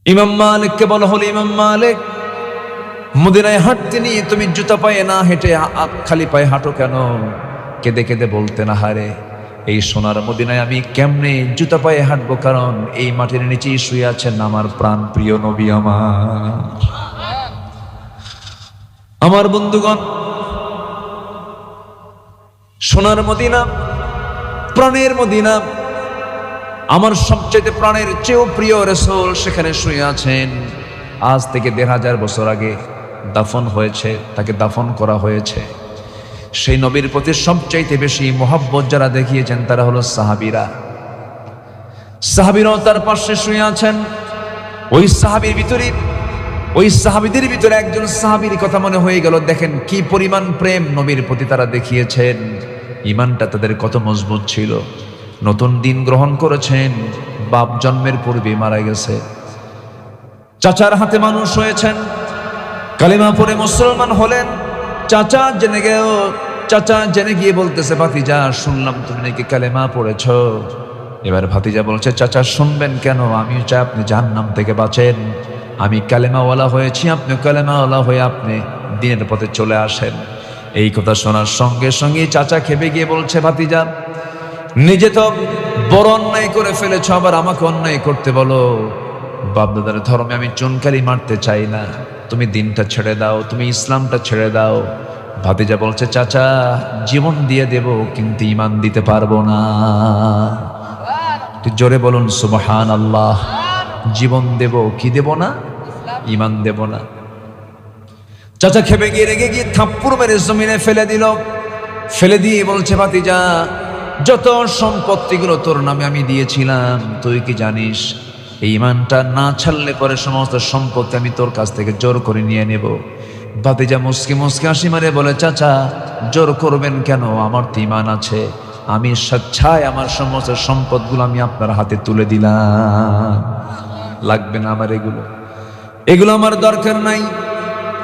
ইমাম মালিককে বলা হলো, ইমাম মালিক, মদিনায় হাঁটতে নিয়ে তুমি জুতা পায়ে না হেঁটে খালি পায়ে হাঁটো কেন? কেঁদে কেঁদে বলতেন, আহারে এই সোনার মদিনায় আমি কেমনে জুতা পায়ে হাঁটবো? কারণ এই মাটির নিচেই শুয়ে আছেন আমার প্রাণ প্রিয় নবী আমার বন্ধুগণ। সোনার মদিনা, প্রাণের মদিনা, আমার সবচেয়ে প্রাণের চেয়েও প্রিয় রাসূল সেখানে শুয়ে আছেন। আজ থেকে ১৫০০ বছর আগে দাফন হয়েছে, তাকে দাফন করা হয়েছে। সেই নবীর প্রতি সবচাইতে বেশি মোহাব্বত যারা দেখিয়েছেন তারা হলো সাহাবীরা। সাহাবীরাও তার পাশে শুয়ে আছেন। ওই সাহাবীদের ভিতরে একজন সাহাবীর কথা মনে হয়ে গেল। দেখেন কি পরিমাণ প্রেম নবীর প্রতি তারা দেখিয়েছেন। ঈমানটা তাদের কত মজবুত ছিল। নতুন দিন গ্রহণ করেছেন, বাপ জন্মের পূর্বে মারা গেছে। চাচার হাতে মানুষ হয়েছেন, কালিমা পড়ে মুসলমান হলেন। চাচা জেনে গিয়ে বলতেছে, ভাতিজা শুনলাম তুমি নাকি কালেমা পড়েছ। এবার ভাতিজা বলছে, চাচা শুনবেন কেন? আমিও চাই আপনি জাহান্নাম থেকে বাঁচেন। আমি কালেমাওয়ালা হয়েছি, আপনি কালেমাওয়ালা হয়ে আপনি দিনের পথে চলে আসেন। এই কথা শোনার সঙ্গে সঙ্গে চাচা খেপে গিয়ে বলছে, ভাতিজা নিজে তো বড় অন্যায় করে ফেলেছ, আবার আমাকে অন্যায় করতে বলো। বাপদাদার ধর্মে আমি চুনকালি মারতে চাই না, তুমি দিনটা ছেড়ে দাও, তুমি ইসলামটা ছেড়ে দাও। ভাতিজা বলছে, চাচা জীবন দিয়ে দেব কিন্তু ঈমান দিতে পারবো না। জোরে বলুন সুবহানাল্লাহ। জীবন দেব, কি দেব না? ঈমান দেব না। চাচা খেপে গিয়ে রেগে গিয়ে থাপ্পড় মেরে জমিনে ফেলে দিল। ফেলে দিয়ে বলছে, ভাতিজা যত সম্পত্তিগুলো তোর নামে আমি দিয়েছিলাম, তুই কি জানিস এই ঈমানটা না ছাড়লে পরে সমস্ত সম্পত্তি আমি তোর কাছ থেকে জোর করে নিয়ে নেব। ভাতিজা মুসকি মুসকি হাসি মারে বলে, চাচা জোর করবেন কেন? আমার তো ঈমান আছে, আমি স্বেচ্ছায় আমার সমস্ত সম্পদগুলো আমি আপনার হাতে তুলে দিলাম। লাগবে না আমার এগুলো আমার দরকার নাই।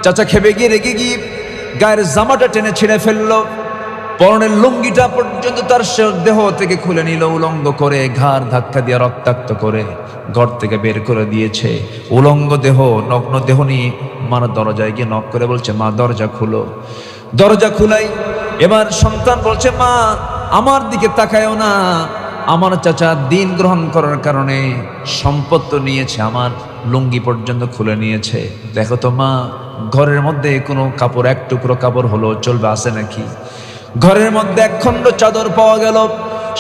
চাচা খেপে গিয়ে রেগে গিয়ে গায়ের জামাটা টেনে ছিঁড়ে ফেললো। পরনের লুঙ্গিটা পর্যন্ত তার দেহ থেকে খুলে নিল, উলঙ্গ করে ঘাড় ধাক্কা দিয়ে রক্তাক্ত করে ঘর থেকে বের করে দিয়েছে। উলঙ্গ দেহ, নগ্ন দেহ নিয়ে মার দরজায় গিয়ে নক করে বলছে, মা দরজা খুলো। দরজা খুলাই। এবার সন্তান বলছে, মা আমার দিকে তাকায়ও না। আমার চাচা দিন গ্রহণ করার কারণে সম্পদ তো নিয়েছে, আমার লুঙ্গি পর্যন্ত খুলে নিয়েছে। দেখো তো মা, ঘরের মধ্যে কোনো কাপড়, এক টুকরো কাপড় হলো চলবে, আছে নাকি? ঘরের মধ্যে একখণ্ড চাদর পাওয়া গেল।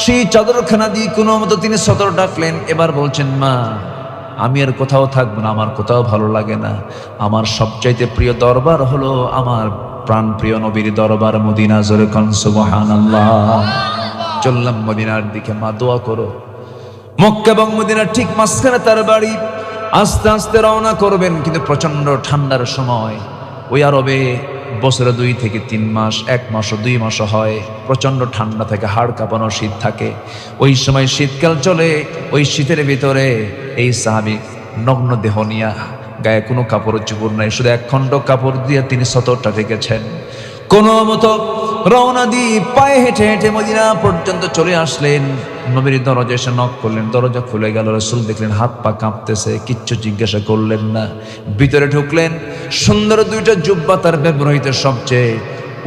সেই চাদরখানা দিয়ে কোনো মতো তিনি সদর ডাকলেন। এবার বলছেন, মা আমি আর কোথাও থাকবো না, আমার কোথাও ভালো লাগে না। আমার সবচাইতে প্রিয় দরবার হলো আমার প্রাণ প্রিয় নবীর দরবার মদিনা। জোরে কোন সুবহানাল্লাহ। চললাম মদিনার দিকে। মা দোয়া করো। মক্কা এবং মদিনার ঠিক মাঝখানে তার বাড়ি। আস্তে আস্তে রওনা করবেন, কিন্তু প্রচন্ড ঠান্ডার সময়। ওই আরবে বছরে 2 থেকে 3 মাস, 1 মাসও 2 মাসও হয়, প্রচন্ড ঠান্ডা থাকে, হাড় কাঁপানো শীত থাকে। ওই সময় শীতকাল চলে। ওই শীতের ভিতরে এই সাহাবী নগ্ন দেহ নিয়া, গায়ে কোনো কাপড় চোপড় নাই, শুধু একখণ্ড কাপড় দিয়ে তিনি সতরটা রেখেছেন। কোনো মতো রওনা দিয়ে পায়ে হেঁটে হেঁটে মদিনা পর্যন্ত চলে আসলেন। নবীর দরজা এসে নক করলেন, দরজা খুলে গেল। রাসূল দেখলেন হাত পা কাঁপতেছে, কিচ্ছু জিজ্ঞাসা করলেন না। ভিতরে ঢুকলেন। সুন্দর 2টা জুব্বা, তার ব্যবহৃত সবচেয়ে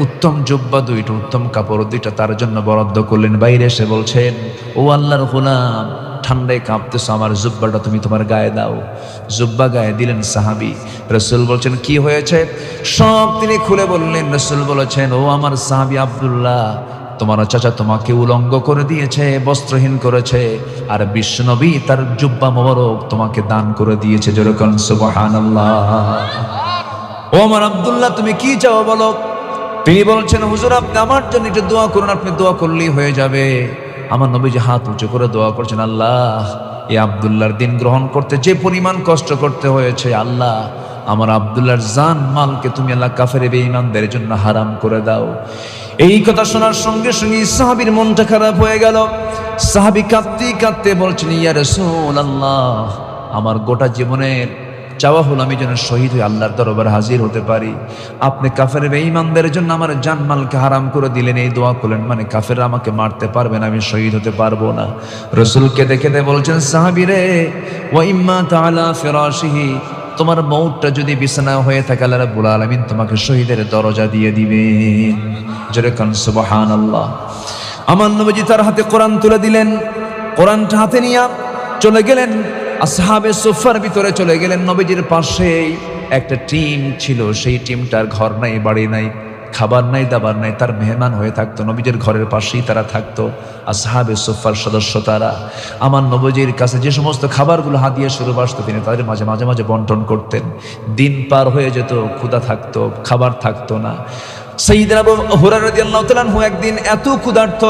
উত্তম জুব্বা, 2টা উত্তম কাপড়, 2টা তার জন্য বরাদ্দ করলেন। বাইরে এসে বলছেন, ও আল্লাহর গোলাম, ঠান্ডায় কাঁপতেছ, আমার জুব্বাটা তুমি তোমার গায়ে দাও। জুব্বা গায়ে দিলেন সাহাবী। রাসূল বলছেন, কি হয়েছে? সব তিনি খুলে বললেন। রাসূল বলেছেন, ও আমার সাহাবী আব্দুল্লাহ, তোমার চাচা তোমাকে উলঙ্গ করে দিয়েছে, বস্ত্রহীন করেছে, আর বিশ্বনবী তার জুব্বা মোবারক তোমাকে দান করে দিয়েছে। জোরে কোন সুবহানাল্লাহ। ও আমার আব্দুল্লাহ, তুমি কি চাও বলো? তিনি বলছেন, হুজুর আপনি আমার জন্য একটু দোয়া করুন, আপনি দোয়া করলেই হয়ে যাবে। আমার নবীজি হাত উঁচু করে দোয়া করছেন, আল্লাহ এই আব্দুল্লাহর দিন গ্রহণ করতে যে পরিমাণ কষ্ট করতে হয়েছে, আল্লাহ আমার আব্দুল্লাহর জান মালকে তুমি আল্লাহ কাফের বেঈমানদের জন্য হারাম করে দাও। এই কথা শোনার সঙ্গে সঙ্গে সাহাবীর মনটা খারাপ হয়ে গেল। সাহাবী কাঁদতে কাঁদতে বলছেন, ইয়া রাসূলুল্লাহ, আমার গোটা জীবনের চাওয়া হলো আমি যেন শহীদ হয়ে আল্লাহর দরবারে হাজির হতে পারি। আপনি কাফের বেঈমানদের জন্য আমার জানমালকে হারাম করে দিলেন, এই দোয়া করলেন, মানে কাফেররা আমাকে মারতে পারবে না, আমি শহীদ হতে পারবো না। রাসূলকে দেখে বলছেন, সাহাবী রে, ওয়া ইম্মা তাআলা ফিরাশিহি, তোমার মউতটা যদি বিছানা হয়ে থাকে আল্লাহ রাব্বুল আলামিন তোমাকে শহীদের দরজা দিয়ে দিবেন। জোরে কান সুবহানাল্লাহ। আমার নবীজি তার হাতে কোরআন তুলে দিলেন, কোরআনটা হাতে নিয়ে চলে গেলেন আসহাবে সুফার ভিতরে চলে গেলেন। নবীজির পাশেই একটা টিম ছিল, সেই টিমটার ঘর নাই, বাড়ি নাই, খাবার নাই, দাবার নাই, তার মেহমান হয়ে থাকতো। নবীজির ঘরের পাশেই তারা থাকতো, আসহাবে সুফার সদস্য তারা। আমার নবীজির কাছে যে সমস্ত খাবারগুলো হাদিয়া স্বরূপ আসতো তিনি তাদের মাঝে মাঝে মাঝে বন্টন করতেন। দিন পার হয়ে যেত, ক্ষুধা থাকতো, খাবার থাকতো না। সাইয়্যিদনা আবু হুরায়রা রাদিয়াল্লাহু তাআলা আনহু একদিন এত ক্ষুধার্ত,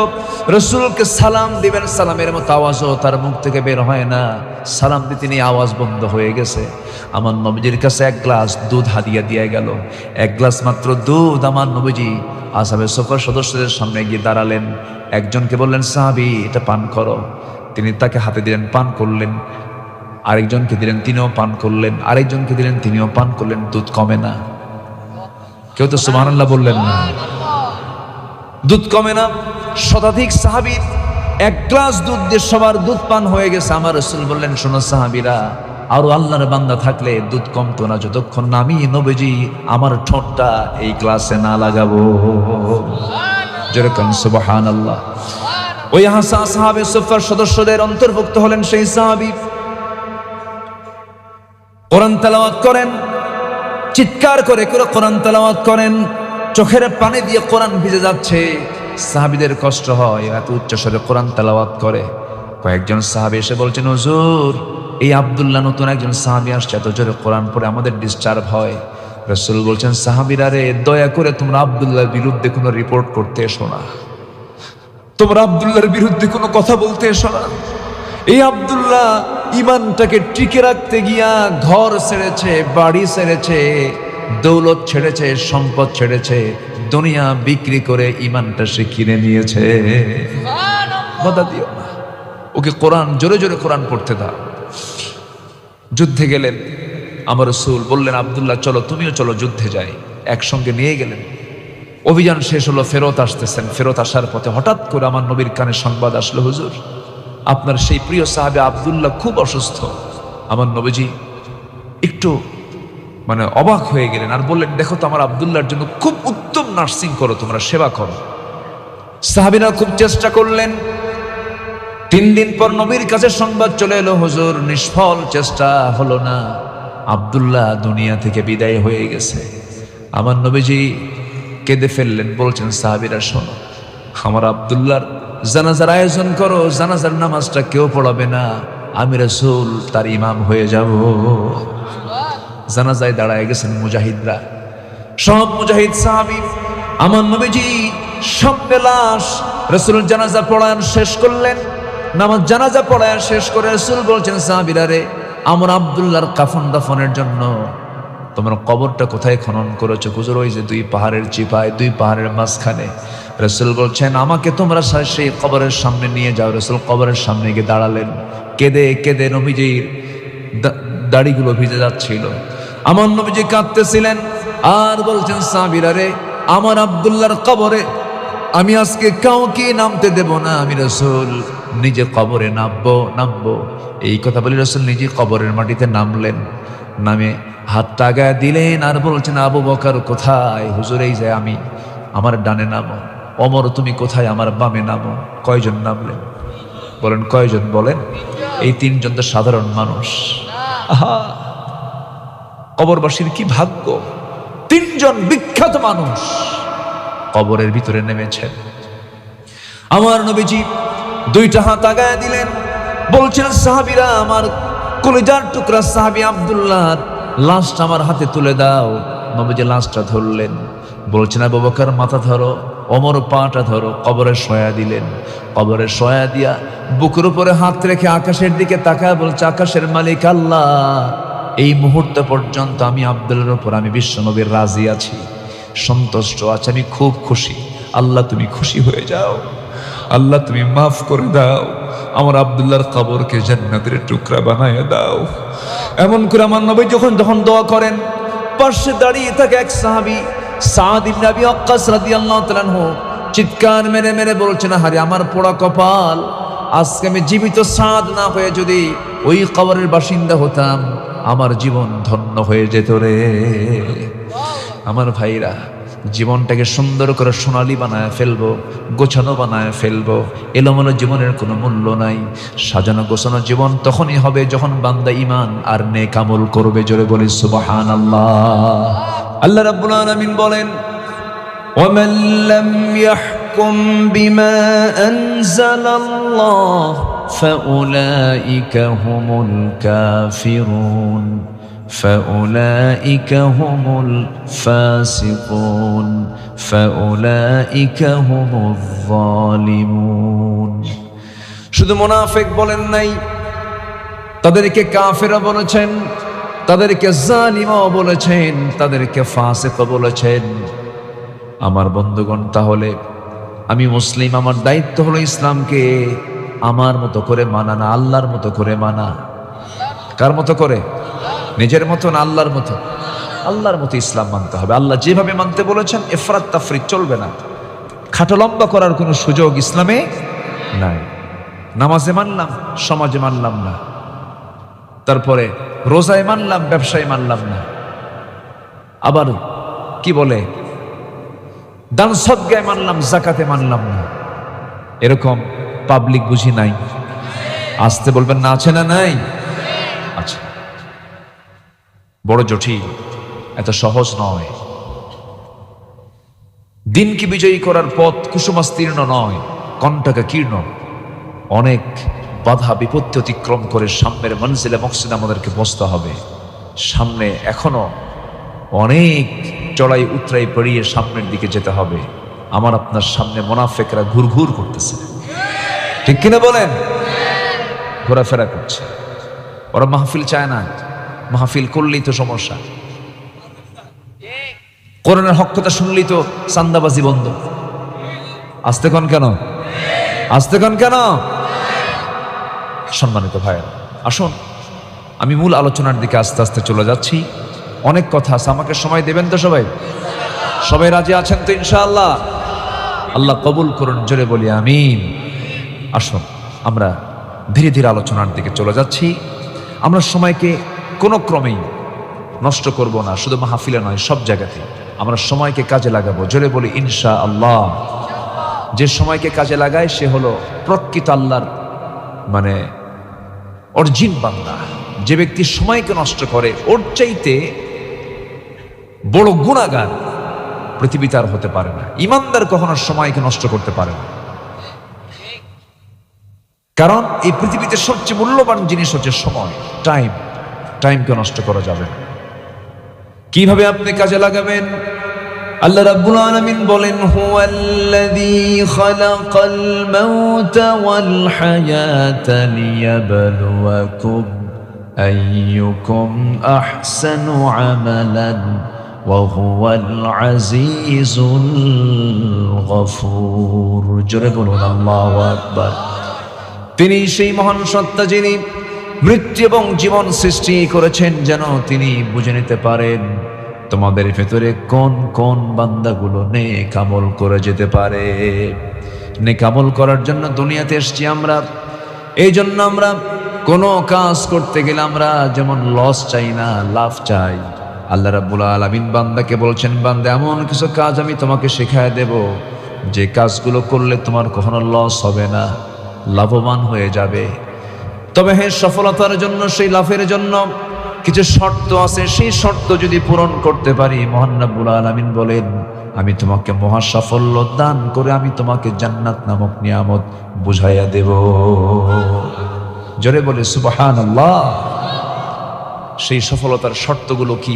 রাসূলকে সালাম দিবেন, সালামের মতো আওয়াজও তার মুখ থেকে বের হয় না, সালাম দিতে তিনি আওয়াজ বন্ধ হয়ে গেছে। আমার নবীজির কাছে এক গ্লাস দুধ হাদিয়া দিয়ে গেল, এক গ্লাস মাত্র দুধ। আমার নবীজি আসহাবে সুফার সদস্যদের সামনে গিয়ে দাঁড়ালেন, একজনকে বললেন, সাহাবী এটা পান করো। তিনি তাকে হাতে দিলেন, পান করলেন। আরেকজনকে দিলেন, তিনিও পান করলেন। আরেকজনকে দিলেন, তিনিও পান করলেন। দুধ কমে না। কেউ তো সুবহানাল্লাহ বললেন না। দুধ কমে না। শতাধিক সাহাবীর এক গ্লাস দুধ দিয়ে সবার দুধ পান হয়ে গেছে। আমার রাসূল বললেন, শোনো সাহাবীরা, আরো আল্লাহর বান্দা থাকলে দুধ কমতো না যতক্ষণ না আমি নবীজি আমার ঠোঁটটা এই গ্লাসে না লাগাবো। যেরকম সুবহানাল্লাহ। ওই আসহাবে সুফার সদস্যদের অন্তর্ভুক্ত হলেন সেই সাহাবী। কোরআন তেলাওয়াত করেন, চিৎকার করে করে কোরআন তেলাওয়াত করেন, চোখের পানি দিয়ে কোরআন ভিজে যাচ্ছে। সাহাবীদের কষ্ট হয়, এত উচ্চস্বরে কোরআন তেলাওয়াত করে। কয়েকজন সাহাবী এসে বলছেন, হুজুর এই আব্দুল্লাহ নতুন একজন সাহাবী আসছে, এত জোরে কোরআন পড়ে আমাদের ডিস্টার্ব হয়। রাসূল বলছেন, সাহাবীরা রে, দয়া করে তোমরা আব্দুল্লাহর বিরুদ্ধে কোনো রিপোর্ট করতে এসো না, তোমরা আব্দুল্লাহর বিরুদ্ধে কোনো কথা বলতে এসো না। এই আব্দুল্লাহ ইমানটাকে টিকে রাখতে গিয়া ঘর ছেড়েছে, বাড়ি ছেড়েছে, দৌলত ছেড়েছে, সম্পদ ছেড়েছে, দুনিয়া বিক্রি করে ইমানটা সে কিনে নিয়েছে। বাধা দিও না, ওকে কোরআন জোরে জোরে কোরআন পড়তে দাও। যুদ্ধে গেলেন, আমার রাসূল বললেন, আব্দুল্লাহ চলো, তুমিও চলো, যুদ্ধে যাই। একসঙ্গে নিয়ে গেলেন। অভিযান শেষ হলো, ফেরত আসতেছেন। ফেরত আসার পথে হঠাৎ করে আমার নবীর কানে সংবাদ আসলো, হুজুর আপনার সেই প্রিয় সাহাবী আব্দুল্লাহ খুব অসুস্থ। আমার নবীজি একটু অবাক হয়ে গেলেন, আর বললেন, দেখো তো আমার আব্দুল্লাহর জন্য খুব উত্তম নার্সিং করো, তোমরা সেবা করো। সাহাবীরা খুব চেষ্টা করলেন। 3 দিন পর নবীর কাছে সংবাদ চলে এলো, হুজুর নিষ্ফল চেষ্টা হলো না, আব্দুল্লাহ দুনিয়া থেকে বিদায় হয়ে গেছে। আমার নবীজি কেঁদে ফেললেন, বলছেন, সাহাবীরা শোনো, আমার আব্দুল্লাহর জানাজার আয়োজন করো, জানাজার নামাজটা কেউ পড়াবে না, আমি রাসূল তার ইমাম হয়ে যাব। জানাজায় দাঁড়ায় গেছেন মুজাহিদরা, সব মুজাহিদ সাহাবী। আমার নবীজি সামনে লাশ, রাসূল জানাজা পড়ান শেষ করলেন। নামাজ জানাজা পড়ায় শেষ করে রাসূল বলছেন, সাহাবীরা রে, আমার আব্দুল্লাহর কাফন দাফনের জন্য তোমরা কবরটা কোথায় খনন করেছো? হুজুর ওই যে 2 পাহাড়ের চিপায়, 2 পাহাড়ের মাঝখানে। রাসূল বলছেন, আমাকে তোমরা সেই কবরের সামনে নিয়ে যাও। রাসূল কবরের সামনে গিয়ে দাঁড়ালেন, কেঁদে কেঁদে নবীজির দাড়িগুলো ভিজে যাচ্ছিল। আমার নবীজি কাঁদতেছিলেন আর বলছেন, সাহাবীরা রে, আমার আব্দুল্লাহর কবরে আমি আজকে কাউকে নামতে দেব না, আমি রাসূল নিজে কবরে নামবো। এই কথা বলে রাসূল নিজে কবরের মাটিতে নামলেন। নামে হাতটা আগায় দিলেন আর বলছেন, আবু বকর কোথায়? হুজুর এই যে আমি, আমার ডানে নামো। ওমর তুমি কোথায়? আমার বামে নামো। কয়জন নামলেন বলেন? কয়জন বলেন? এই 3 জন তো সাধারণ মানুষ। আহা, কবরবাসীর কি ভাগ্য! 3 জন বিখ্যাত মানুষ কবরের ভিতরে নেমেছেন। আমার নবীজি 2টা হাত আগায় দিলেন, বলছেন, সাহাবীরা, আমার কলিজার টুকরা সাহাবী আব্দুল্লাহর লাশটা আমার হাতে তুলে দাও। নবীজি লাশটা ধরলেন, বলছেন, আবু বকর মাথা ধরো, ওমর পাটা ধরো। কবরে শোয়া দিলেন। কবরে শোয়া দিয়া বুকের উপরে হাত রেখে আকাশের দিকে তাকায় বলছে, আকাশের মালিক আল্লাহ, এই মুহূর্ত পর্যন্ত আমি আব্দুল্লাহর উপর, আমি বিশ্বনবীর রাজি আছি, সন্তুষ্ট আছি, আমি খুব খুশি। আল্লাহ তুমি খুশি হয়ে যাও, আল্লাহ তুমি মাফ করে দাও, আমার আব্দুল্লাহর কবরকে জান্নাতের টুকরা বানায় দাও। এমন করে আমার নবী যখন দোয়া করেন, পাশে দাঁড়িয়ে থাকে এক সাহাবী সাদ ইবনে আবি ওয়াক্কাস রাদিয়াল্লাহু তাআলা আনহু, চিৎকার মেরে মেরে বলছেন, আরে আমার পোড়া কপাল, আজকে আমি জীবিত সাদ না হয়ে যদি ওই কবরের বাসিন্দা হতাম, আমার জীবন ধন্য হয়ে যেত রে। আমার ভাইরা, জীবনটাকে সুন্দর করে সোনালী বানায় ফেলবো, গোছানো বানায় ফেলবো। এলোমেলো জীবনের কোনো মূল্য নাই। সাজানো গোছানো জীবন তখনই হবে যখন বান্দা ঈমান আর নেক আমল করবে। জোরে বলি সুবহানাল্লাহ। আল্লাহ রাব্বুল আলামিন বলেন, ওয়ামান লাম ইয়াহকুম বিমা আনজালাল্লাহ ফাউলাইকা হুমুল কাফিরুন فأولئك هم الفاسقون فأولئك هم الظالمون। শুধু মুনাফিক বলেন নাই, তাদেরকে কাফেরও বলেছেন, তাদেরকে জালিমও বলেছেন, তাদেরকে ফাসিক বলেছেন। আমার বন্ধুগণ, তাহলে আমি মুসলিম, আমার দায়িত্ব হলো ইসলামকে আমার মতো করে মানা, না আল্লাহর মতো করে মানা। কার মতো করে? নিজের মতো না আল্লাহর মতো? আল্লাহর মতো ইসলাম মানতে হবে। আল্লাহ যেভাবে মানতে বলেছেন, ইফরাত তাফরিত চলবে না। খাটো লম্বা করার কোনো সুযোগ ইসলামে নাই। নামাজে মানলাম, সমাজে মানলাম না, তারপরে রোজায় মানলাম, ব্যবসায় মানলাম না, আবার কি বলে দান সদকায় মানলাম, যাকাতে মানলাম না। এরকম পাবলিক বুঝি নাই? আসতে বলবেন না, আছে না নাই? আচ্ছা, বড় জটিল, এত সহজ নয়। দিনকে বিজয়ী করার পথ কুসুমাস্তীর্ণ নয়, কণ্টকা কীর্ণ। অনেক বাধা বিপত্তি অতিক্রম করে সামনের মনজিলে মকসিদে আমাদেরকে বসতে হবে। সামনে এখনো অনেক চড়াই উতরাই পেরিয়ে সামনের দিকে যেতে হবে। আমার আপনার সামনে মুনাফিকরা ঘুরঘুর করতেছে, ঠিক কিনা বলেন? ঘোরাফেরা করছে। ওরা মাহফিল চায় না, মাহফিল করলেই তো সমস্যা। কোরআনের হক কথা শুনলেই তো চান্দাবাজি বন্ধ। আসতে কন কেন? আসতে কন কেন? সম্মানিত ভাইয়েরা, আসুন আমি মূল আলোচনার দিকে আস্তে আস্তে চলে যাচ্ছি। অনেক কথা আছে, আমাকে সময় দেবেন তো? সবাই সবাই রাজি আছেন তো ইনশাআল্লাহ? আল্লাহ কবুল করুন, জোরে বলি আমিন। আসুন আমরা ধীরে ধীরে আলোচনার দিকে চলে যাচ্ছি। আমরা সময়কে কোনো ক্রমেই নষ্ট করব না, শুধু মাহফিলে নয়, সব জায়গাতে আমরা সময়কে কাজে লাগাবো। জোরে বলি ইনশাআল্লাহ। যে সময়কে কাজে লাগায় সে হলো প্রকৃত আল্লাহর মানে অরিজিন বান্দা। যে ব্যক্তি সময়কে নষ্ট করে, ওর চাইতে বড় গুনাহগার পৃথিবীতে আর হতে পারে না। ঈমানদার কখনো সময়কে নষ্ট করতে পারে না, কারণ এই পৃথিবীতে সবচেয়ে মূল্যবান জিনিস হচ্ছে সময়, টাইম। টাইমকে নষ্ট করা যাবে না। কিভাবে আপনি কাজে লাগাবেন? আল্লাহ রাব্বুল আলামিন বলেন, হুয়াল্লাযী খালাকাল মাউতা ওয়াল হায়াতা লিয়াবলুয়াকুম আইয়ুকুম আহসানু আমালান ওয়া হুয়াল আজিজুল গফুর। জোরে বলুন আল্লাহু আকবার। তিনি সেই মহান সত্তা যিনি মৃত্যু এবং জীবন সৃষ্টি করেছেন, যেন তিনি বুঝে নিতে পারেন তোমাদের ভেতরে কোন কোন বান্দাগুলো নেক আমল করে যেতে পারে। নেক আমল করার জন্য দুনিয়াতে এসেছি আমরা। এই জন্য আমরা কোনো কাজ করতে গেলে আমরা যেমন লস চাই না, লাভ চাই। আল্লাহ রাব্বুল আলামিন বান্দাকে বলছেন, বান্দা এমন কিছু কাজ আমি তোমাকে শেখায় দেব, যে কাজগুলো করলে তোমার কখনো লস হবে না, লাভবান হয়ে যাবে। তবে হ্যাঁ, সফলতার জন্য, সেই লাভের জন্য কিছু শর্ত আছে। সেই শর্ত যদি পূরণ করতে পারি, মহান রব্বুল আলামিন বলেন, আমি তোমাকে মহা সাফল্য দান করে আমি তোমাকে জান্নাত নামক নিয়ামত বুঝাইয়া দেব। জোরে বলে সুবহানাল্লাহ। সেই সফলতার শর্তগুলো কি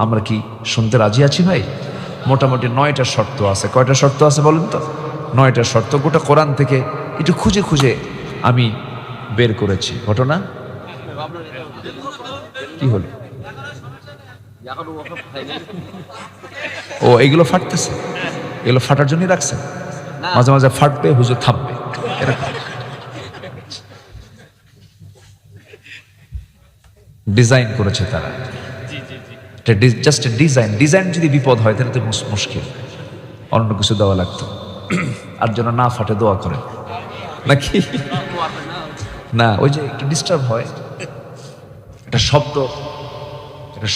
আমরা কি শুনতে রাজি আছি ভাই? মোটামুটি 9টা শর্ত আছে। কয়টা শর্ত আছে বলেন তো? 9টা শর্ত। গোটা কোরআন থেকে একটু খুঁজে খুঁজে আমি বের করেছি। ঘটনা কি হলো? ও, এইগুলো ফাটতেছে, এগুলো ফাটার জন্যই রাখছে। মাঝে মাঝে ফাটবে, হুজুর থামবে, এরকম। ডিজাইন করেছে তারা, জাস্ট ডিজাইন। ডিজাইন যদি বিপদ হয় তাহলে তো মুশকিল, অন্য কিছু দেওয়া লাগতো। আর যেন না ফাটে দোয়া করে নাকি না, ওই যে একটু ডিস্টার্ব হয়, এটা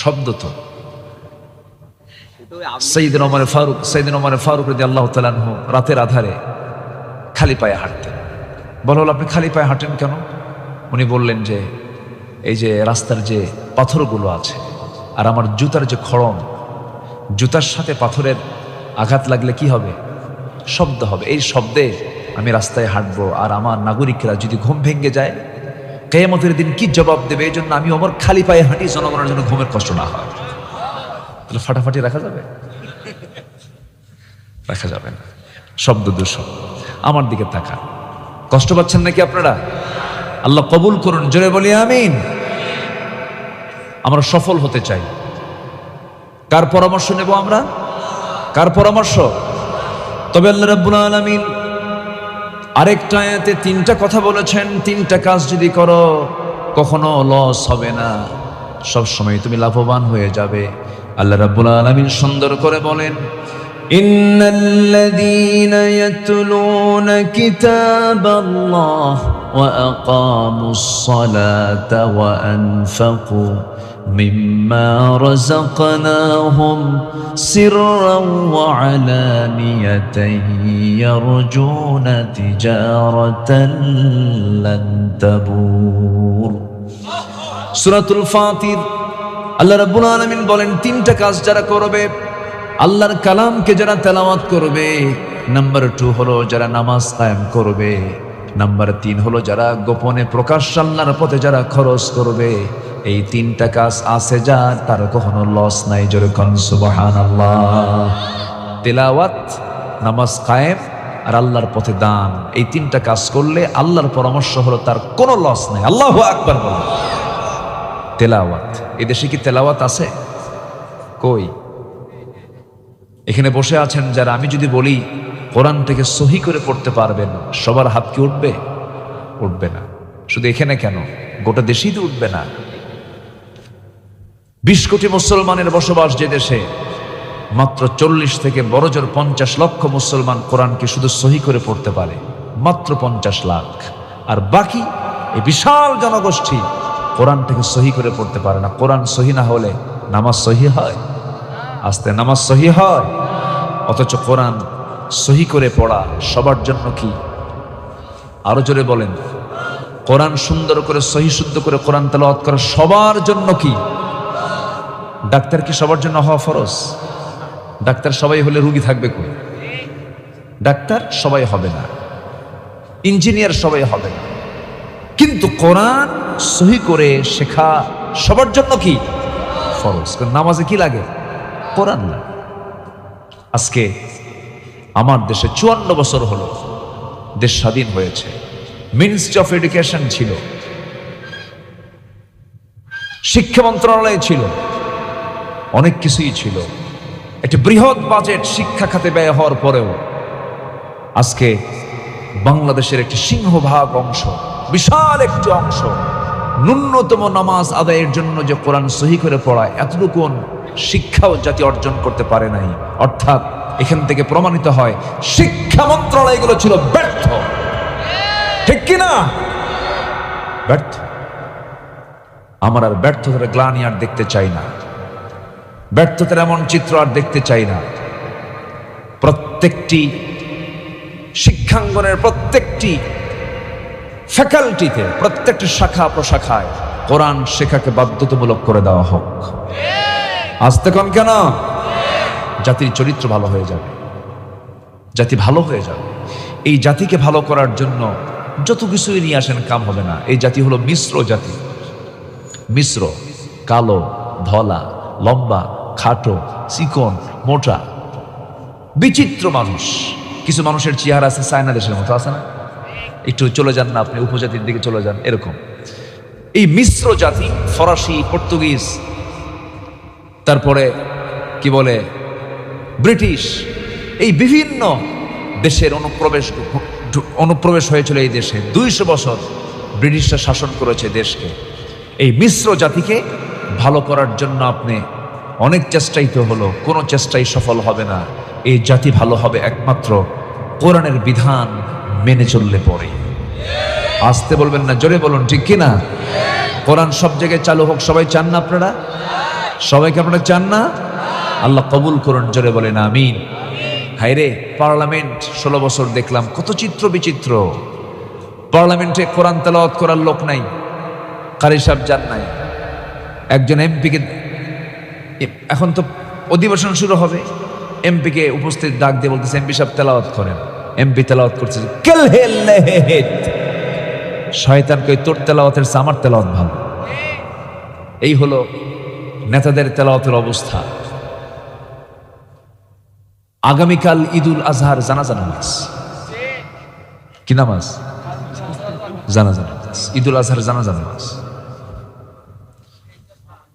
শব্দ তো। সাইয়েদনা ওমর ফারুক রাদিয়াল্লাহু তাআলা আনহু রাতের আধারে খালি পায়ে হাঁটতেন। বলা হলো আপনি খালি পায়ে হাঁটেন কেন? উনি বললেন যে এই যে রাস্তার যে পাথরগুলো আছে আর আমার জুতার যে খড়ম, জুতার সাথে পাথরের আঘাত লাগলে কি হবে? শব্দ হবে। এই শব্দে আমি রাস্তায় হাঁটবো, আর আমার নাগরিকরা যদি ঘুম ভেঙে যায় কিয়ামতের দিন কি জবাব দেবে? এই জন্য আমি ওমর খালি পায়ে হাঁটি, জনগণের জন্য ঘুমের কষ্ট না হয়। তাহলে ফাটাফাটি রাখা যাবে? রাখা যাবে না, শব্দ দূষণ। আমার দিকে তাকান, কষ্ট পাচ্ছেন নাকি আপনারা? আল্লাহ কবুল করুন, জোরে বলি আমিন। আমরা সফল হতে চাই, কার পরামর্শ নেব আমরা? কার পরামর্শ? তবে আল্লাহ রাব্বুল আলামিন আরেকটা আয়াতে তিনটা কথা বলেছেন, তিনটা কাজ যদি করো কখনো লস হবে না, সব সময় তুমি লাভবান হয়ে যাবে। আল্লাহ রাব্বুল আলামিন সুন্দর করে বলেন, ইন্নাল্লাযীনা ইয়াতলুনা কিতাবাল্লাহ ওয়া আকামুস সালাতা ওয়া আনফাকু মিম্মা রাযাকনাহুম সিররান ওয়া আলানিয়াতান ইয়ারজুনা তিজারাতান লান তাবুর। সূরাতুল ফাতির আল্লাহ রাব্বুল আলামিন বলেন, তিনটা কাজ যারা করবে, আল্লাহর কালামকে যারা তেলাওয়াত করবে, নাম্বার 2 হলো যারা নামাজ কায়েম করবে, নাম্বার 3 হলো যারা গোপনে প্রকাশ্যে আল্লাহর পথে যারা খরচ করবে। এই তিনটা কাজ আছে যার, তার কখনো লস নাই। জোরে কোন সুবহানাল্লাহ। তেলাওয়াত, নামাজ কায়েম আর আল্লাহর পথে দান, এই তিনটা কাজ করলে আল্লাহর পরামর্শ হলো তার কোনো লস নাই। আল্লাহু আকবার বলেন। তেলাওয়াত, এই দেশে কি তেলাওয়াত আছে? কই? এখানে বসে আছেন যারা, আমি যদি বলি কোরআন থেকে সহি করে পড়তে পারবেন, সবার হাত কি উঠবে? উঠবে না। শুধু এখানে কেন, গোটা দেশেই তো উঠবে না। 20 কোটি মুসলমানের বসবাস যে দেশে, মাত্র 40 থেকে বড় জোর 50 লক্ষ মুসলমান কোরআনকে শুধু সহি করে পড়তে পারে, মাত্র 50 লাখ। আর বাকি এই বিশাল জনগোষ্ঠী কোরআন থেকে সহি করে পড়তে পারে না। কোরআন সহি না হলে নামাজ সহি হয়? আস্তে নামাজ সহি হয়। অথচ কোরআন সহি করে পড়া সবার জন্য কি? আরো জোরে বলেন। কোরআন সুন্দর করে সহি শুদ্ধ করে কোরআন তেলাওয়াত করা সবার জন্য কি? ডাক্তার কি সবার জন্য হওয়া ফরজ? ডাক্তার সবাই হলে রোগী থাকবে কই? ডাক্তার সবাই হবে না, ইঞ্জিনিয়ার সবাই হবে না, কিন্তু কোরআন সহি করে শেখা সবার জন্য কি? ফরজ। নামাজে কি লাগে? কোরআন না। আজকে আমার দেশে 54 বছর হলো দেশ স্বাধীন হয়েছে, মিনিস্ট্রি অফ এডুকেশন ছিল, শিক্ষা মন্ত্রণালয় ছিল, অনেক কিছুই ছিল, একটি বৃহৎ বাজেট শিক্ষা খাতে ব্যয় হওয়ার পরেও আজকে বাংলাদেশের একটি সিংহভাগ অংশ, বিশাল একটি অংশ ন্যূনতম নামাজ আদায়ের জন্য যে কোরআন সহি করে পড়ায়, এতটুকু শিক্ষাও জাতি অর্জন করতে পারে নাই। অর্থাৎ এখান থেকে প্রমাণিত হয় শিক্ষা মন্ত্রণালয়গুলো ছিল ব্যর্থ, ঠিক কিনা? ব্যর্থ। আমার আর ব্যর্থতার গ্লানি আর দেখতে চাই না, ব্যর্থতার এমন চিত্র আর দেখতে চাই না। প্রত্যেকটি শিক্ষাঙ্গনের প্রত্যেকটি ফ্যাকাল্টিতে, প্রত্যেকটি শাখা প্রশাখায় কোরআন শেখাকে বাধ্যতামূলক করে দেওয়া হোক। আসতে কম কেন? জাতির চরিত্র ভালো হয়ে যাবে, জাতি ভালো হয়ে যাবে। এই জাতিকে ভালো করার জন্য যত কিছুই নিয়ে আসেন কাম হবে না। এই জাতি হলো মিশ্র জাতি, মিশ্র, কালো, ধলা, লম্বা, খাটো, চিকন, মোটা, বিচিত্র মানুষ। কিছু মানুষের চেহারা আছে চায়না দেশের মতো, আছে না? একটু চলে যান না আপনি উপজাতির দিকে চলে যান, এরকম। এই মিশ্র জাতি, ফরাসি, পর্তুগিজ, তারপরে কি বলে ব্রিটিশ, এই বিভিন্ন দেশের অনুপ্রবেশ হয়েছিল এই দেশে। 200 বছর ব্রিটিশরা শাসন করেছে দেশকে। এই মিশ্র জাতিকে ভালো করার জন্য আপনি অনেক চেষ্টাই তো হলো, কোনো চেষ্টাই সফল হবে না। এই জাতি ভালো হবে একমাত্র কোরআনের বিধান মেনে চললে পরে। আসতে বলবেন না, জোরে বলুন, ঠিক কিনা? কোরআন সব জায়গায় চালু হোক, সবাই চান না? আপনারা সবাইকে আপনারা চান না? আল্লাহ কবুল করুন, জোরে বলেন আমিন। হায়রে, পার্লামেন্ট 16 বছর দেখলাম, কত চিত্র বিচিত্র। পার্লামেন্টে কোরআন তেলাওয়াত করার লোক নাই, কারি সাহেব যান নাই। একজন এমপিকে, এখন তো অধিবেশন শুরু হবে, এমপিকে উপস্থিত ডাক দিয়ে বলতেছে, এমপি সাহেব তেলাওয়াত করেন। এমপি তেলাওয়াত করছে, শয়তানকে, তোর তেলাওয়াতের চেয়ে আমার তেলাওয়াত ভালো। এই হলো নেতাদের তেলাওয়াতের অবস্থা। আগামীকাল ঈদুল আজহার জানাজা নামাজ। কি নামাজ? জানাজা নামাজ। ঈদুল আজহার জানাজা নামাজ।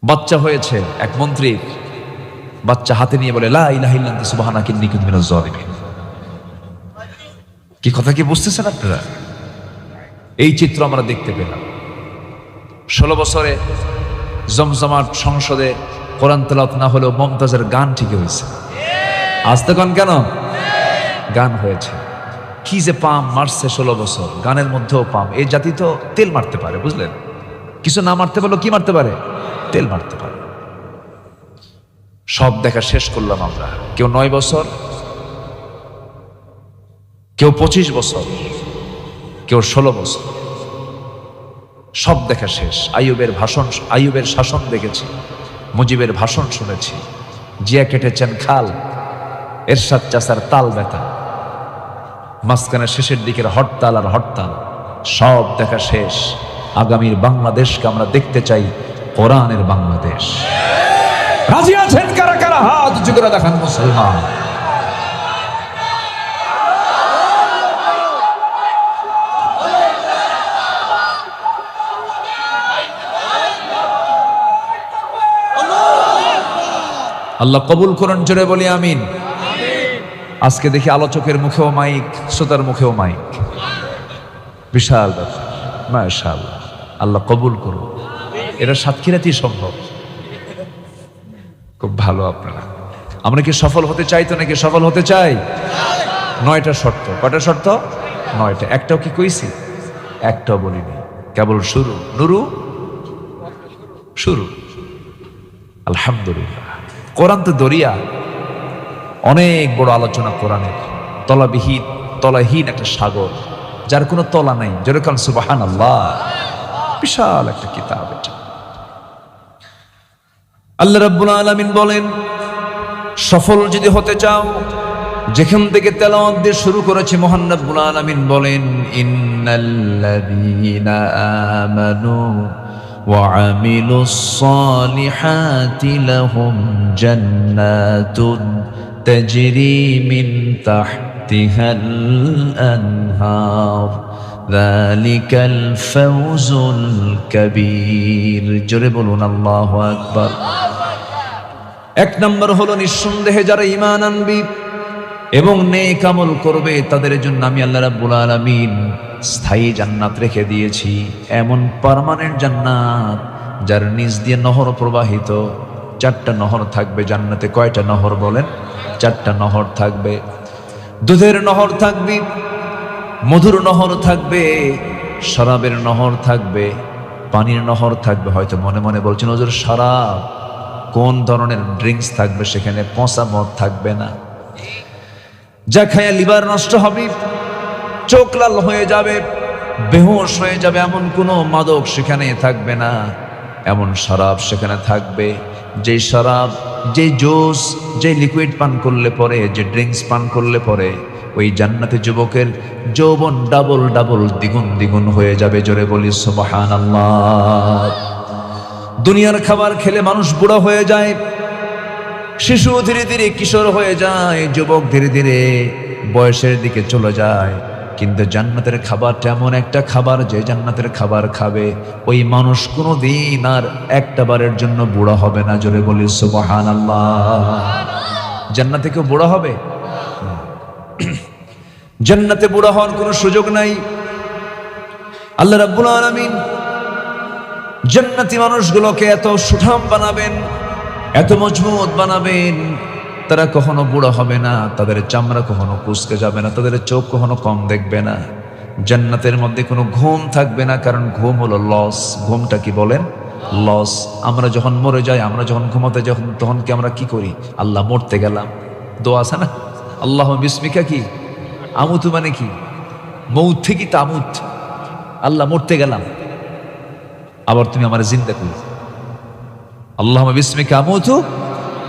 বাচ্চা হয়েছে এক মন্ত্রীর, বাচ্চা হাতে নিয়ে বলে, লা ইলাহা ইল্লা আনতা সুবহানাকা ইন্নী কুনতু মিনাজ জালিমিন। কি কথা কি বুঝতেছেন আপনারা? এই চিত্র আমরা দেখতে পেলাম। 16 বছরে জমজমাট সংসদে কোরআন তেলাওয়াত না হলেও মমতাজের গান ঠিক হয়েছে। আসতে কন কেন? গান হয়েছে। কি যে পাম মারছে 16 বছর, গানের মধ্যেও পাম। এই জাতি তো তেল মারতে পারে, বুঝলেন? কিছু না মারতে পারলেও কি মারতে পারে? তেল মারতে পারে। সব দেখা শেষ করলাম আমরা। কেউ 9 বছর, কেউ 25 বছর, কেউ 16 বছর। সব দেখা শেষ। আইয়ুবের ভাষণ, আইয়ুবের শাসন দেখেছি, মুজিবের ভাষণ শুনেছি, জিয়া কেটেছেন খাল, এরশাদ চাচার তাল ব্যথা, মাঝখানে শেষের দিকের হরতাল আর হরতাল। সব দেখা শেষ। আগামীর বাংলাদেশকে আমরা দেখতে চাই কোরআনের বাংলাদেশ। রাজি আছেন কারা কারা? হাত উঁচু করে দেখান মুসলমান। আল্লাহ কবুল করুন, জোরে বলি আমিন। আজকে দেখি আলোচকের মুখেও মাইক, শ্রোতার মুখেও মাইক। বিশাল ব্যাপার, মাশাআল্লাহ। আল্লাহ কবুল করুন। এটা সাতক্ষীরাতেই সম্ভব। খুব ভালো আপনারা। আমরা কি সফল হতে চাই? তো নাকি সফল হতে চাই? 9টা শর্ত। কয়টা শর্ত? 9টা। একটাও কি কইছি? একটাও বলিনি, কেবল শুরু। নুরু শুরু। আলহামদুলিল্লাহ। কোরআন তো দরিয়া, অনেক বড় আলোচনা কোরআনের। তলাবিহীন, তলাহীন একটা সাগর, যার কোনো তলা নাই। যেরকম সুবহানাল্লাহ, বিশাল একটা কিতাব এটা। আল্লাহ রাব্বুল আলামিন বলেন, সফল যদি হতে চাও, যেখান থেকে তেলাওয়াত দিয়ে শুরু করেছে মহান রাব্বুল আলামিন বলেন, ইন্নাল্লাযীনা আমানু ওয়া আমিলুস সালিহাতি লাহুম জান্নাতুন তাজরি মিন তাহতিহাল আনহার যালিকাল ফাওজুল কাবীর। জোরে বলুন আল্লাহু আকবার। 1 নম্বর হলো, নিঃসন্দেহে যারা ঈমান আনবে এবং নেক আমল করবে তাদের জন্য আমি আল্লাহ রাব্বুল আলামিন স্থায়ী জান্নাত রেখে দিয়েছি। এমন পার্মানেন্ট জান্নাত যার নিচ দিয়ে নহর প্রবাহিত। 4টা নহর থাকবে জান্নাতে। কয়টা নহর বলেন? 4টা নহর থাকবে। দুধের নহর থাকবে, মধুর নহর থাকবে, শরাবের নহর থাকবে, পানির নহর থাকবে। হয়তো মনে মনে বলছেন, হুজুর শরাব, কোন ধরনের ড্রিঙ্কস থাকবে সেখানে? পচা মদ থাকবে না, যা খায়া লিভার নষ্ট হবে, চোখ লাল হয়ে যাবে, বেহুশ হয়ে যাবে, এমন কোনো মাদক সেখানে থাকবে না। এমন শরাব সেখানে থাকবে, যে শরাব, যে জুস, যে লিকুইড পান করলে পরে, যে ড্রিঙ্কস পান করলে পরে ওই জান্নাতে যুবকের যৌবন ডাবল ডাবল, দ্বিগুণ দ্বিগুণ হয়ে যাবে। জোরে বলি সুবহানাল্লাহ। দুনিয়ার খাবার খেলে মানুষ বুড়া হয়ে যায়, শিশু ধীরে ধীরে কিশোর হয়ে যায়, যুবক ধীরে ধীরে বয়সের দিকে চলে যায়। কিন্তু জান্নাতের খাবারটা এমন একটা খাবার, যে জান্নাতের খাবার খাবে ওই মানুষ কোনোদিন আর একটা বারের জন্য বুড়া হবে না। জোরে বলি সুবহানাল্লাহ। জান্নাতে কেউ বুড়া হবে? জান্নাতে বুড়া হওয়ার কোনো সুযোগ নাই। আল্লাহ রাব্বুল আলামিন জান্নাতি মানুষগুলোকে এত সুঠাম বানাবেন, এত মজবুত বানাবেন, তারা কখনো বুড়ো হবে না, তাদের চামড়া কখনো কুঁচকে যাবে না, তাদের চোখ কখনো কম দেখবে না। জান্নাতের মধ্যে কোনো ঘুম থাকবে না, কারণ ঘুম হলো লস। ঘুমটা কি বলেন? লস। আমরা যখন মরে যাই, আমরা যখন ঘুমাতে যখন তখন কি আমরা কি করি? আল্লাহ মরতে গেলাম, দোয়া আছে না, আল্লাহ বিস্মিকা কি আমুতু, মানে কি মৌত থেকে তামুত, আল্লাহ মরতে গেলাম, আবার তুমি আমার জিন্দা করি, আল্লাহ বিস্মিকা আমুতু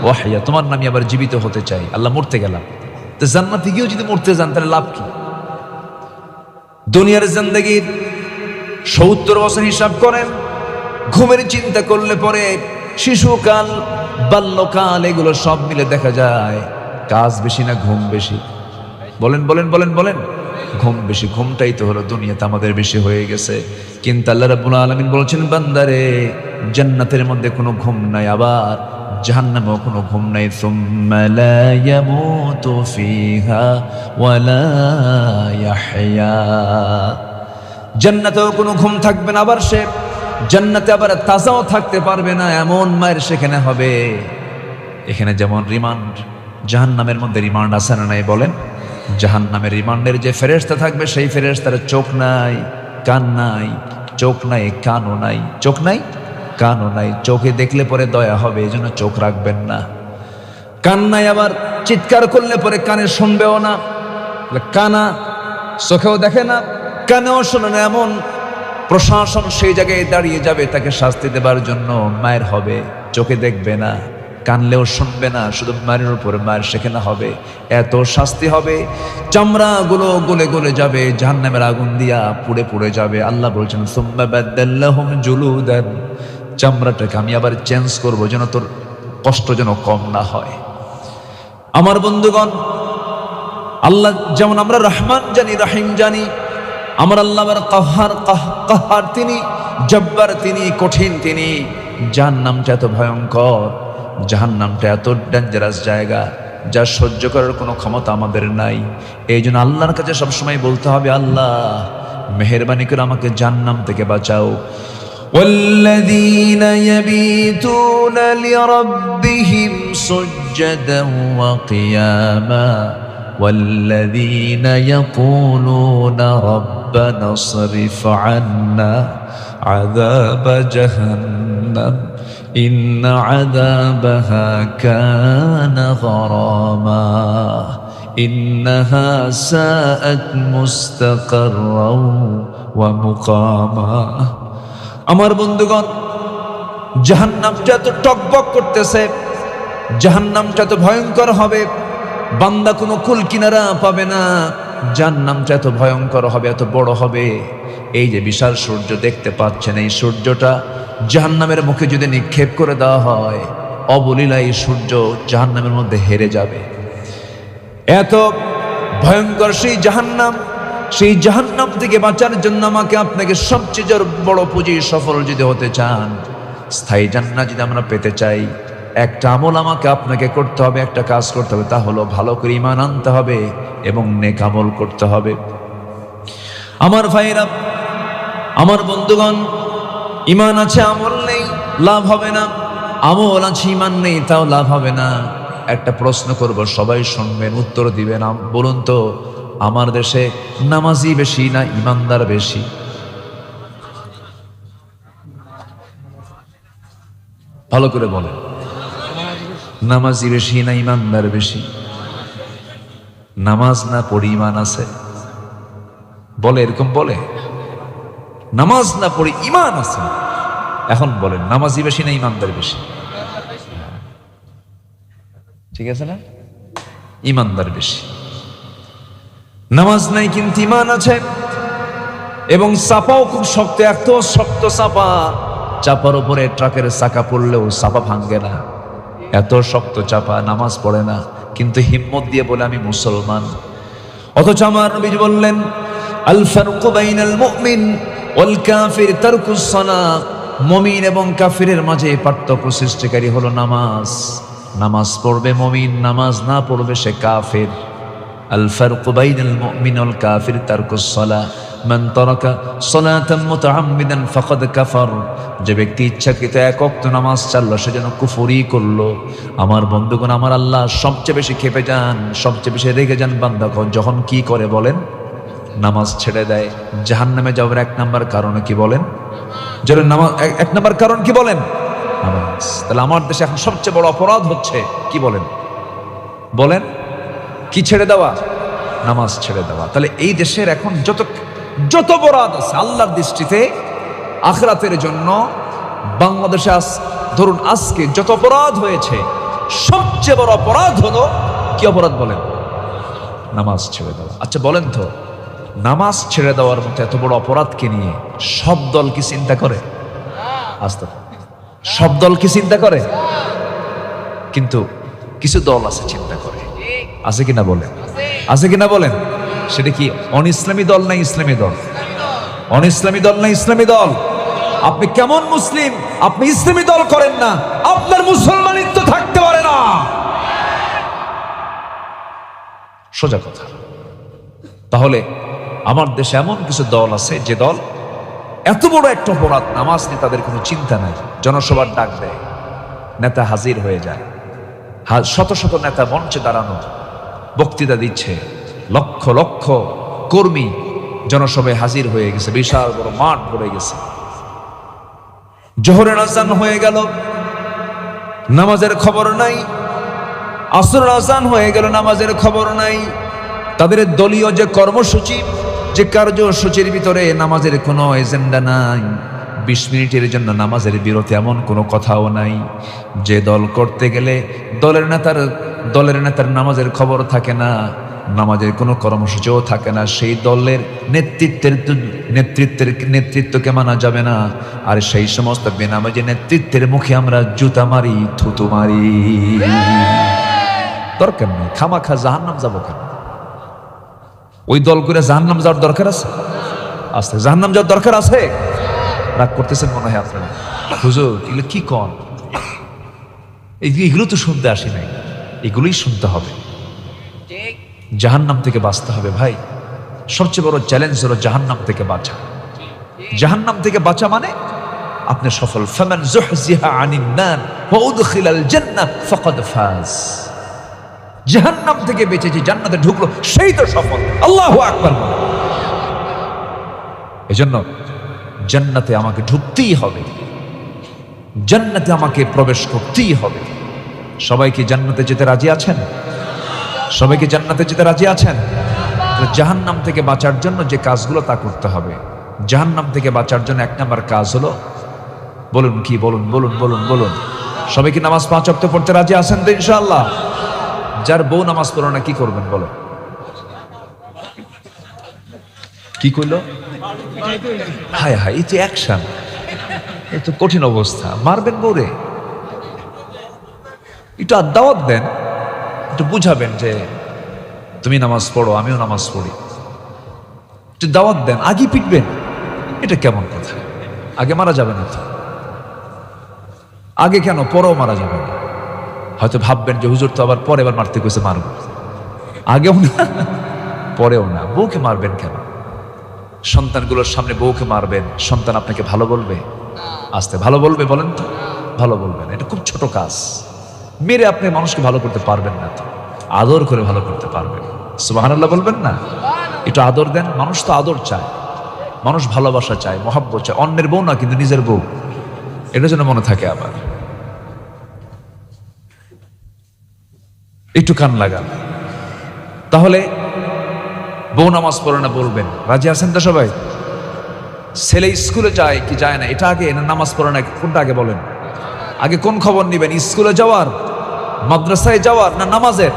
ওয়াহিয়া, তোমার নামে আবার জীবিত হতে চাই, আল্লাহ মরতে গেলাম। তো জান্নাতে গিয়েও যদি মরতে যান তাহলে লাভ কি? দুনিয়ার জিন্দেগির 70 বছর হিসাব করেন, ঘুমের চিন্তা করলে পরে শিশুকাল, বাল্যকাল, এগুলো সব মিলে দেখা যায় কাজ বেশি না ঘুম বেশি? বলেন বলেন বলেন বলেন, ঘুম বেশি। ঘুমটাই তো হলো দুনিয়াতে আমাদের বেশি হয়ে গেছে। কিন্তু আল্লাহ রাব্বুল আলামিন বলেছেন, বান্দারে জান্নাতের মধ্যে কোনো ঘুম নাই, আবার জাহান্নামেও কোনো ঘুম নাই। সুম্মা লা ইয়ামুতু ফিহা ওয়া লা ইয়াহইয়া। জান্নাতেও কোনো ঘুম থাকবে না, আবার সে জান্নাতে আবার তাজাও থাকতে পারবে না, এমন মায়ের সেখানে হবে। এখানে যেমন রিমান্ড, জাহান্নামের মধ্যে রিমান্ড আছে না নাই বলেন? জাহান্নামের রিমান্ডের যে ফেরেশতা থাকবে, সেই ফেরেশতার চোখ নাই, কান নাই, চোখ নাই, কানও নাই, চোখ নাই, কানও নাই। চোখে দেখলে পরে দয়া হবে, এই জন্য চোখ রাখবেন না। কান নাই, আবার চিৎকার করলে পরে কানে শুনবেও না, কানা চোখেও দেখে না, কানেও শোনে না, এমন প্রশাসন সেই জায়গায় দাঁড়িয়ে যাবে তাকে শাস্তি দেবার জন্য। মায়ের হবে, চোখে দেখবে না, কানলেও শুনবে না, শুধু মায়ের উপরে মায়ের সেখানে হবে। এত শাস্তি হবে, চামড়াগুলো গলে গলে যাবে, জাহান্নামের আগুন দিয়া পুড়ে পুড়ে যাবে। আল্লাহ বলছেন, সুম্মা বাদদাল্লাহুম জুলুদান, চামড়াটাকে আমি আবার চেঞ্জ করবো, যেন তোর কষ্ট যেন কম না হয়। আমার বন্ধুগণ, আল্লাহ যেমন আমরা রহমান জানি, রহিম জানি, আমার আল্লাহ আবার কাহার, তিনি জব্বার, তিনি কঠিন, তিনি। জাহান্নামটা এত ভয়ঙ্কর, জাহান্নামটা এত ডেঞ্জারাস জায়গা, যা সহ্য করার কোনো ক্ষমতা আমাদের নাই। এই জন্য আল্লাহর কাছে সবসময় বলতে হবে, আল্লাহ মেহেরবানি করে আমাকে জাহান্নাম থেকে বাঁচাও। والذين يبيتون لربهم سجدا وقياما والذين يقولون ربنا اصرف عنا عذاب جهنم إن عذابها كان غراما إنها ساءت مستقرا ومقاما। আমার বন্ধুগণ, জাহান্নামটা তো টকবক করতেছে, জাহান্নামটা তো ভয়ঙ্কর হবে, বান্দা কোনো কুল কিনারা পাবে না। জাহান্নামটা এত ভয়ঙ্কর হবে, এত বড় হবে। এই যে বিশাল সূর্য দেখতে পাচ্ছেন, এই সূর্যটা জাহান্নামের মুখে যদি নিক্ষেপ করে দেওয়া হয়, অবলীলা এই সূর্য জাহান্নামের মধ্যে হেরে যাবে। এত ভয়ঙ্কর সেই জাহান্নাম। সেই জাহান্নাম থেকে বাঁচার জন্য আমাকে আপনাকে সবচেয়ে বড় পুঁজি, সফল যদি হতে চান, স্থায়ী জান্নাত যদি আমরা পেতে চাই, একটা আমল আমাকে আপনাকে করতে হবে, একটা কাজ করতে হবে, তা হলো ভালো করে ঈমান আনতে হবে এবং নেক আমল করতে হবে। আমার ভাইরা, আমার বন্ধুগণ, ঈমান আছে আমল নেই, লাভ হবে না। আমল আছে ঈমান নেই, তাও লাভ হবে না। একটা প্রশ্ন করব, সবাই শুনবেন, উত্তর দিবেন। বলুন তো, আমার দেশে নামাজি বেশি না ঈমানদার বেশি? ভালো করে বলেন, নামাজি বেশি না ঈমানদার বেশি? নামাজ না পড়ি ঈমান আছে বলে, এরকম বলে? নামাজ না পড়ি ঈমান আছে। এখন বলেন, নামাজি বেশি না ঈমানদার বেশি? ঠিক আছে না? ঈমানদার বেশি। নামাজ নাই কিন্তু ঈমান আছে, এবং চাপাও খুব শক্ত, এত শক্ত চাপা, চাপার উপরে ট্রাকের চাকা পড়লেও চাপা ভাঙ্গে না, এত শক্ত চাপা। নামাজ পড়ে না কিন্তু হিম্মত দিয়ে বলে আমি মুসলমান। অথচ আমার নবী বললেন, আল ফারকু বাইনাল মুমিন ওয়াল কাফির তারকুস সালাহ। মুমিন এবং কাফিরের মাঝে পার্থক্য সৃষ্টিকারী হলো নামাজ। নামাজ পড়বে মুমিন, নামাজ না পড়বে সে কাফির। আল ফারকু বাইনাল মুমিন ওয়াল কাফির তারকুস সালাহ। মান তারাকা সালাতান মুতাআম্মিদান ফাকাদ কাফার, যে ব্যক্তি ইচ্ছাকৃত এক ওয়াক্ত নামাজ ছাড়লো সে যেন কুফরি করলো। আমার বন্ধুগণ, আমার আল্লাহ সবচেয়ে বেশি ক্ষেপে যান, সবচেয়ে বেশি রেগে যান বান্দা যখন কি করে বলেন? নামাজ ছেড়ে দেয়। জাহান্নামে যাওয়ার এক নাম্বার কারণ কি বলেন? যারা নামাজ, এক নাম্বার কারণ কি বলেন? নামাজ। তাহলে আমার দেশে এখন সবচেয়ে বড় অপরাধ হচ্ছে কি বলেন? বলেন কি ছেড়ে দেওয়া? নামাজ ছেড়ে দেওয়া। তাহলে এই দেশের এখন যত অপরাধ আছে আল্লাহর দৃষ্টিতে আখিরাতের জন্য বাংলাদেশে ধরুন আজকে যত অপরাধ হয়েছে সবচেয়ে বড় অপরাধ হলো কি অপরাধ বলেন? নামাজ ছেড়ে দেওয়া। আচ্ছা বলেন তো, নামাজ ছেড়ে দেওয়ার মতো এত বড় অপরাধকে নিয়ে সব দল কি চিন্তা করে? আস্তে সব দল কি চিন্তা করে? কিন্তু কিছু দল আছে চিন্তা করে, আছে কিনা বলেন? আছে কিনা বলেন? সেটা কি অন ইসলামী দল না ইসলামী দল? অন ইসলামী দল না ইসলামী দল? আপনি কেমন মুসলিম আপনি ইসলামী দল করেন না? আপনার মুসলমানিত্ব থাকতে পারে না। সোজা কথা। তাহলে আমার দেশে এমন কিছু দল আছে যে দল এত বড় একটা অপরাধ নামাজ নিয়ে তাদের কোনো চিন্তা নাই, জনসভার ডাক দেয়, নেতা হাজির হয়ে যায়, শত শত নেতা মঞ্চে দাঁড়ানো বক্তৃতা দিচ্ছে, লক্ষ লক্ষ কর্মী জনসভায় হাজির হয়ে গেছে, বিশাল বড় মাঠ ভরে গেছে। জোহরের আজান হয়ে গেল, নামাজের খবর নাই। আসরের আজান হয়ে গেল, নামাজের খবর নাই। তাদের দলীয় যে কর্মসূচি, যে কার্যসূচির ভিতরে নামাজের কোনো এজেন্ডা নাই। 20 মিনিটের জন্য নামাজের বিরতি এমন কোনো কথাও নাই। যে দল করতে গেলে দলের নেতার নামাজের খবর থাকে না, নামাজের কোনো কর্মসূচিও থাকে না, সেই দলের নেতৃত্বকে মানা যাবে না। আর সেই সমস্ত বেনামাজি নেতৃত্বের মুখে আমরা জুতা মারি, থুতু মারি। দরকার নেই, খামাখা জাহান্নাম যাবো কেন? ওই দল করে জাহান্নাম যাওয়ার দরকার আছে? আস্তে জাহান্নাম যাওয়ার দরকার আছে? রাগ করতেছেন মনে হয় আপনারা। হুজুর এগুলো কি কন? এগুলো তো শুনতে আসি নাই, এগুলোই শুনতে হবে। জাহান্নাম থেকে বাঁচতে হবে ভাই। সবচেয়ে বড় চ্যালেঞ্জ হলো জাহান্নাম থেকে বাঁচা। জাহান্নাম থেকে বাঁচা মানে আপনি সফল। ফামান যুহজিহা আনিন নার ওয়া উদখিলাল জান্নাহ ফাকাদ ফাজ। জাহান্নাম থেকে বেঁচে যে জান্নাতে ঢুকলো সেই তো সফল। আল্লাহু আকবার। এজন্য জান্নাতে আমাকে ঢুকতেই হবে, জান্নাতে আমাকে প্রবেশ করতেই হবে। সবাই কি জান্নাতে যেতে রাজি আছেন? সবাই কি জান্নাতে যেতে রাজি আছেন? জাহান্নাম থেকে বাঁচার জন্য যে কাজগুলো তা করতে হবে। জাহান্নাম থেকে বাঁচার জন্য এক নাম্বার কাজ হলো, বলুন কি? বলুন বলুন বলুন বলুন। সবাই কি নামাজ 5 ওয়াক্ত পড়তে রাজি আছেন তো ইনশাআল্লাহ? যার বউ নামাজ পড়ে না কি করবেন বলো? কি কইলো? হায় হায়, এই তো অ্যাকশন, এই তো কঠিন অবস্থা। মারবেন বউরে? একটু দাওয়াত দেন, একটু বুঝাবেন যে তুমি নামাজ পড়ো, আমিও নামাজ পড়ি। একটু দাওয়াত দেন। আগে পিটবেন? এটা কেমন কথা? আগে মারা যাবে না তো? আগে কেন? পরেও মারা যাবে না। হয়তো ভাববেন যে হুজুর তো আবার পরে এবার মারতে কইছে, মারব। আগেও না পরেও না। বউকে মারবেন কেন? সন্তানগুলোর সামনে বউকে মারবেন, সন্তান আপনাকে ভালো বলবে? আস্তে ভালো বলবে? বলেন তো ভালো বলবেন। এটা খুব ছোট কাজ। মেরে আপনি মানুষকে ভালো করতে পারবেন না, তো আদর করে ভালো করতে পারবেন। সুবহানাল্লাহ বলবেন না? একটু আদর দেন। মানুষ তো আদর চায়, মানুষ ভালোবাসা চায়, মহব্বত চায়। অন্যের বউ না, কিন্তু নিজের বউ, এটা যেন মনে থাকে। আবার একটু কান লাগান। তাহলে বউ নামাজ পড়ে না বলবেন, রাজি আছেন তো সবাই? ছেলে স্কুলে যায় কি যায় না, এটা আগে না নামাজ পড়ে না কোনটা আগে বলেন? আগে কোন খবর নিবেন? স্কুলে যাওয়ার, মাদ্রাসায় যাওয়ার, না নামাজের?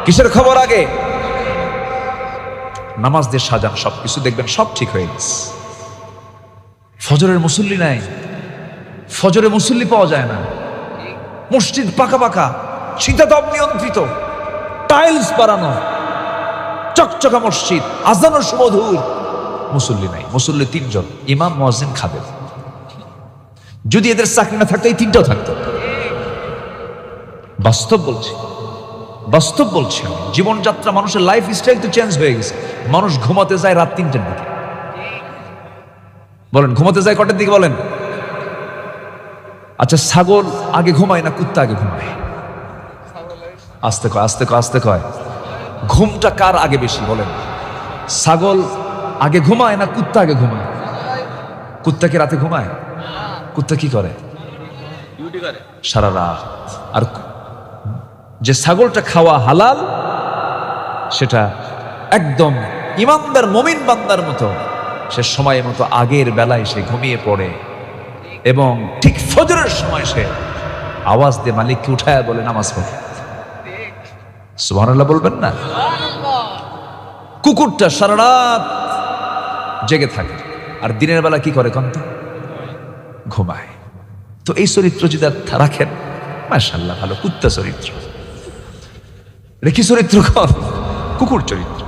কিসের খবর আগে? নামাজ দিয়ে সাজান সবকিছু, দেখবেন সব ঠিক হয়ে গেছে। ফজরের মুসল্লি নাই, ফজরে মুসল্লি পাওয়া যায় না। মসজিদ পাকা পাকা, শীতাতপ নিয়ন্ত্রিত, টাইলস বানানো, চকচকা মসজিদ, আজানের সুমধুর, মুসল্লি নাই। মুসল্লি 3 জন, ইমাম, মুয়াজ্জিন, খাদেম। যদি এদের চাকরি না থাকতো এই 3টাও থাকতো। বাস্তব বলছি, বাস্তব বলছি। জীবনযাত্রা, মানুষের লাইফ স্টাইল তো চেঞ্জ হয়ে গেছে। মানুষ ঘুমাতে যায় রাত 3টার দিকে, বলেন ঘুমাতে যায় কটার দিকে বলেন? আচ্ছা, ছাগল আগে ঘুমায় না কুত্তা আগে ঘুমায়? আস্তে কয়, আস্তে কয়, আস্তে কয়। ঘুমটা কার আগে বেশি বলেন? ছাগল আগে ঘুমায় না কুত্তা আগে ঘুমায়? কুত্তা কি রাতে ঘুমায়? কুত্তা কি করে? সারা রাত। আর যে ছাগলটা খাওয়া হালাল, সেটা একদম ইমানদার মুমিন বান্দার মতো সে সময় মতো আগের বেলায় সে ঘুমিয়ে পড়ে এবং ঠিক ফজরের সময় সে আওয়াজ দিয়ে মালিককে উঠায় বলে নামাজ পড়ে। সুবহানাল্লাহ বলবেন না? কুকুরটা সারা রাত জেগে থাকে আর দিনের বেলা কি করে কন্ত? ঘুমায়। তো এই চরিত্র যদি রাখেন, মাশাআল্লাহ, ভালো কুত্তা চরিত্র। এটা কি চরিত্র? কুকুর চরিত্র।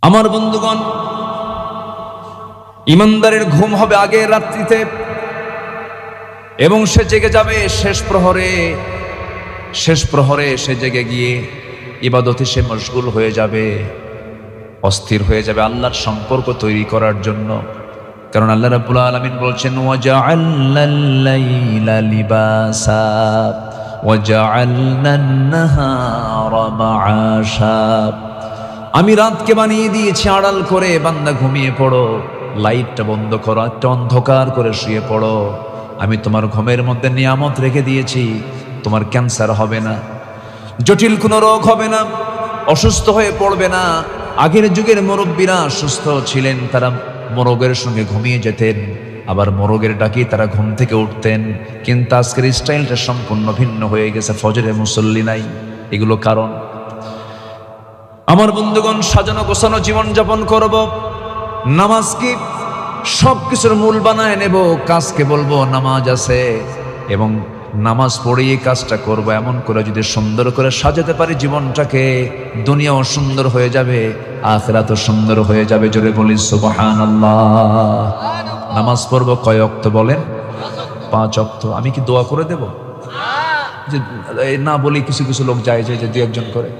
আমার বন্ধুগণ, ইমানদারের ঘুম হবে আগের রাত্রিতে এবং সে জেগে যাবে শেষ প্রহরে। শেষ প্রহরে সে জেগে গিয়ে ইবাদতে সে মশগুল হয়ে যাবে, অস্থির হয়ে যাবে আল্লাহর সম্পর্ক তৈরি করার জন্য। কারণ আল্লাহ রাব্বুল আলামিন বলছেন, ওয়াজআলনাল লাইলা লিবাসা ওয়াজআলনান নাহারা মাআশা। আমি রাতকে বানিয়ে দিয়েছি আড়াল করে, বান্দা ঘুমিয়ে পড়ো, লাইটটা বন্ধ করো, একটা অন্ধকার করে শুয়ে পড়ো। আমি তোমার ঘুমের মধ্যে নিয়ামত রেখে দিয়েছি, তোমার ক্যান্সার হবে না, জটিল কোনো রোগ হবে না, অসুস্থ হয়ে পড়বে না। আগের যুগের মুরব্বীরা সুস্থ ছিলেন, তারা মোরগের সঙ্গে ঘুমিয়ে যেতেন, আবার মোরগের ডাকি তারা ঘুম থেকে উঠতেন। কিন্তু আজকের স্টাইলটা সম্পূর্ণ ভিন্ন হয়ে গেছে, ফজরে মুসল্লি নাই। এগুলো কারণ। আমার বন্ধুগণ, সাজানো গোছানো জীবন যাপন করব, নামাজ কি সব কিছুর মূল বানায় নেব, কাজকে বলবো নামাজ আছে এবং নামাজ পড়েই কাজটা করব। এমন করে যদি সুন্দর করে সাজাতে পারি জীবনটাকে, দুনিয়াও সুন্দর হয়ে যাবে, আখিরাতও সুন্দর হয়ে যাবে। জোরে বলি সুবহানাল্লাহ। নামাজ পড়ব কয় ওয়াক্ত বলেন? 5 ওয়াক্ত। আমি কি দোয়া করে দেব? যে না বলি কিছু কিছু লোক যায় যে 2-1 জন করে।